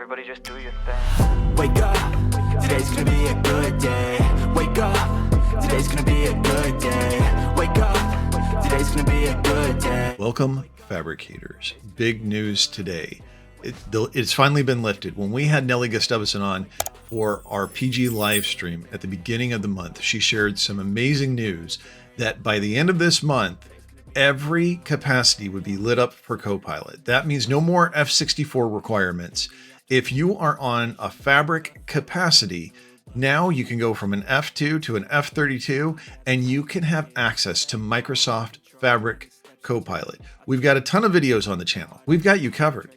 everybody just do your thing. Wake up, today's gonna be a good day. Wake up, today's gonna be a good day. Wake up, today's gonna be a good day. Welcome, fabricators. Big news today. It's finally been lifted. When we had Nellie Gustavson on for our PG live stream at the beginning of the month, she shared some amazing news that by the end of this month, every capacity would be lit up for Copilot. That means no more F64 requirements. If you are on a Fabric capacity, now you can go from an F2 to an F32 and you can have access to Microsoft Fabric Copilot. We've got a ton of videos on the channel. We've got you covered.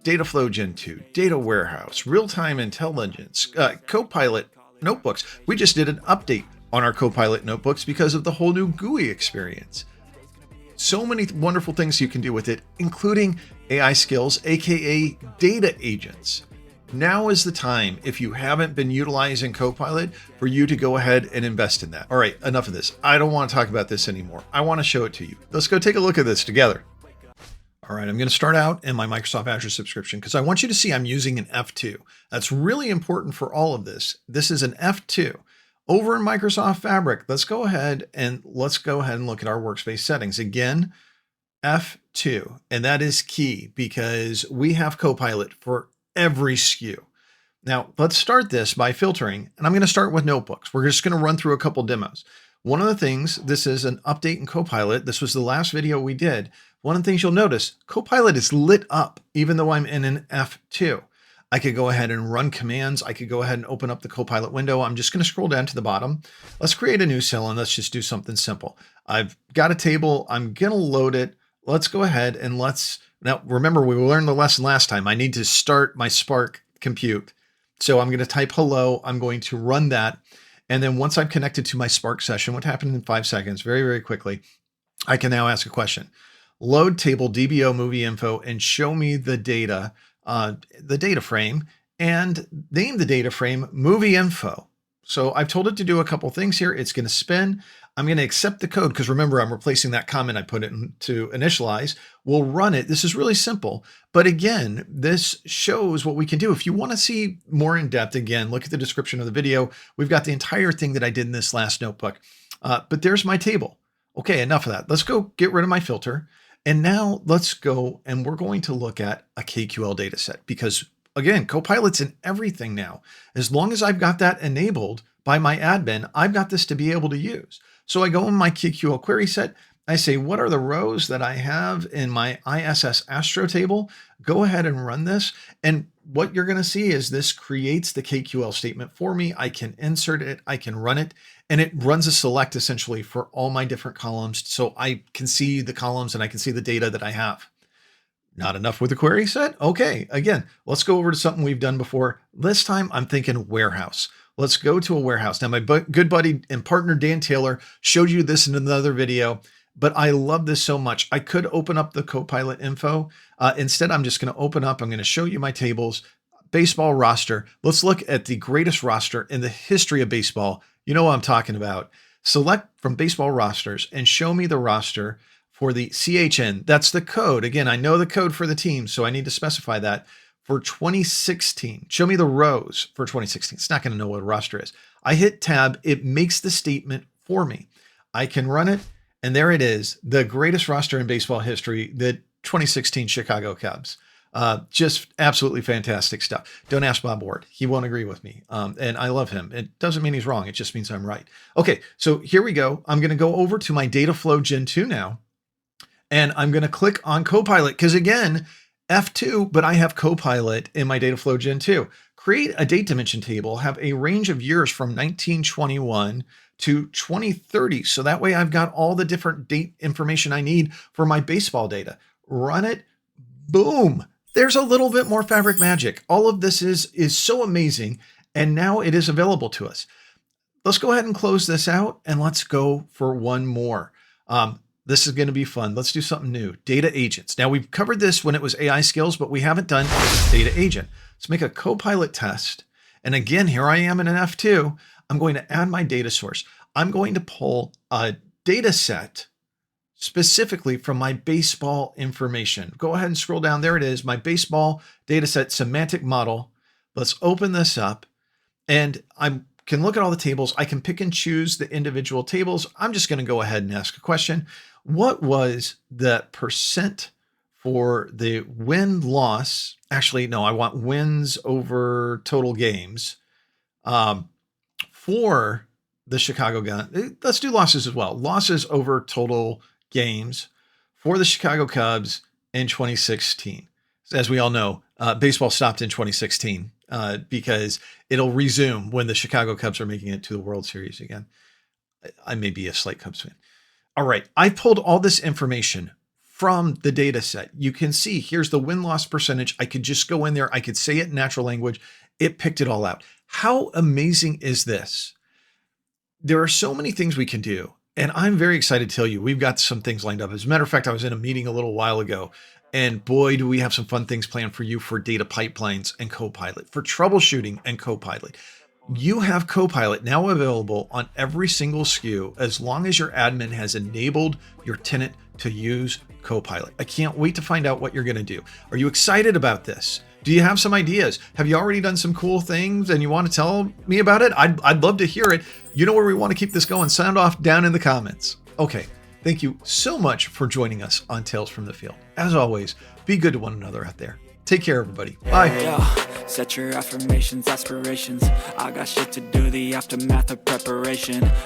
Dataflow Gen 2, Data Warehouse, Real-Time Intelligence, Copilot notebooks. We just did an update on our Copilot notebooks because of the whole new GUI experience. So many wonderful things you can do with it, including AI skills, aka data agents. Now is the time, if you haven't been utilizing Copilot, for you to go ahead and invest in that. All right, enough of this. I don't want to talk about this anymore. I want to show it to you. Let's go take a look at this together. All right, I'm going to start out in my Microsoft Azure subscription because I want you to see I'm using an F2. That's really important for all of this. This is an F2. Over in Microsoft Fabric, let's go ahead and look at our workspace settings. Again, F2, and that is key because we have Copilot for every SKU. Now, let's start this by filtering, and I'm going to start with notebooks. We're just going to run through a couple demos. One of the things, this is an update in Copilot. This was the last video we did. One of the things you'll notice, Copilot is lit up even though I'm in an F2. I could go ahead and run commands. I could go ahead and open up the Copilot window. I'm just going to scroll down to the bottom. Let's create a new cell and let's just do something simple. I've got a table. I'm going to load it. Let's go ahead and now remember, we learned the lesson last time. I need to start my Spark compute. So I'm going to type hello. I'm going to run that. And then once I'm connected to my Spark session, what happened in 5 seconds, very, very quickly, I can now ask a question. Load table DBO movie info and show me the data frame, and name the data frame movie info. So I've told it to do a couple things here. It's going to spin. I'm going to accept the code because remember, I'm replacing that comment I put it in to initialize. We'll run it. This is really simple. But again, this shows what we can do. If you want to see more in depth, again, look at the description of the video. We've got the entire thing that I did in this last notebook. But there's my table. Okay, enough of that. Let's go get rid of my filter. And now let's go and we're going to look at a KQL data set because again, Copilot's in everything now. As long as I've got that enabled by my admin, I've got this to be able to use. So I go in my KQL query set. I say, what are the rows that I have in my ISS Astro table? Go ahead and run this. And what you're going to see is this creates the KQL statement for me. I can insert it. I can run it. And it runs a select essentially for all my different columns. So I can see the columns and I can see the data that I have. Not enough with the query set? Okay, again, let's go over to something we've done before. This time I'm thinking warehouse. Let's go to a warehouse. Now my good buddy and partner, Dan Taylor, showed you this in another video, but I love this so much. I could open up the Copilot info. Instead, I'm just going to open up. I'm going to show you my tables, baseball roster. Let's look at the greatest roster in the history of baseball. You know what I'm talking about. Select from baseball rosters and show me the roster for the CHN. That's the code. Again, I know the code for the team, so I need to specify that for 2016. Show me the rows for 2016. It's not going to know what a roster is. I hit tab. It makes the statement for me. I can run it. And there it is. The greatest roster in baseball history, the 2016 Chicago Cubs. Just absolutely fantastic stuff. Don't ask Bob Ward. He won't agree with me. And I love him. It doesn't mean he's wrong. It just means I'm right. Okay, so here we go. I'm going to go over to my Dataflow Gen 2 now. And I'm going to click on Copilot because again, F2, but I have Copilot in my Dataflow Gen 2. Create a date dimension table, have a range of years from 1921 to 2030. So that way I've got all the different date information I need for my baseball data. Run it. Boom. There's a little bit more Fabric magic. All of this is so amazing. And now it is available to us. Let's go ahead and close this out and let's go for one more. This is going to be fun. Let's do something new. Data agents. Now we've covered this when it was AI skills, but we haven't done data agent. Let's make a Copilot test. And again, here I am in an F2. I'm going to add my data source. I'm going to pull a data set specifically from my baseball information. Go ahead and scroll down. There it is, my baseball dataset semantic model. Let's open this up, and I can look at all the tables. I can pick and choose the individual tables. I'm just going to go ahead and ask a question. What was the percent for the win-loss? Actually, no, I want wins over total games for the Chicago Gun. Let's do losses as well. Losses over total games for the Chicago Cubs in 2016. As we all know, baseball stopped in 2016 because it'll resume when the Chicago Cubs are making it to the World Series again. I may be a slight Cubs fan. All right, I pulled all this information from the data set. You can see here's the win-loss percentage. I could just go in there. I could say it in natural language. It picked it all out. How amazing is this? There are so many things we can do. And I'm very excited to tell you, we've got some things lined up. As a matter of fact, I was in a meeting a little while ago, and boy, do we have some fun things planned for you for data pipelines and Copilot, for troubleshooting and Copilot. You have Copilot now available on every single SKU as long as your admin has enabled your tenant to use Copilot. I can't wait to find out what you're going to do. Are you excited about this? Do you have some ideas? Have you already done some cool things and you want to tell me about it? I'd love to hear it. You know where we want to keep this going. Sound off down in the comments. Okay. Thank you so much for joining us on Tales from the Field. As always, be good to one another out there. Take care, everybody. Bye. Set your affirmations, aspirations. I got shit to do, the aftermath of preparation.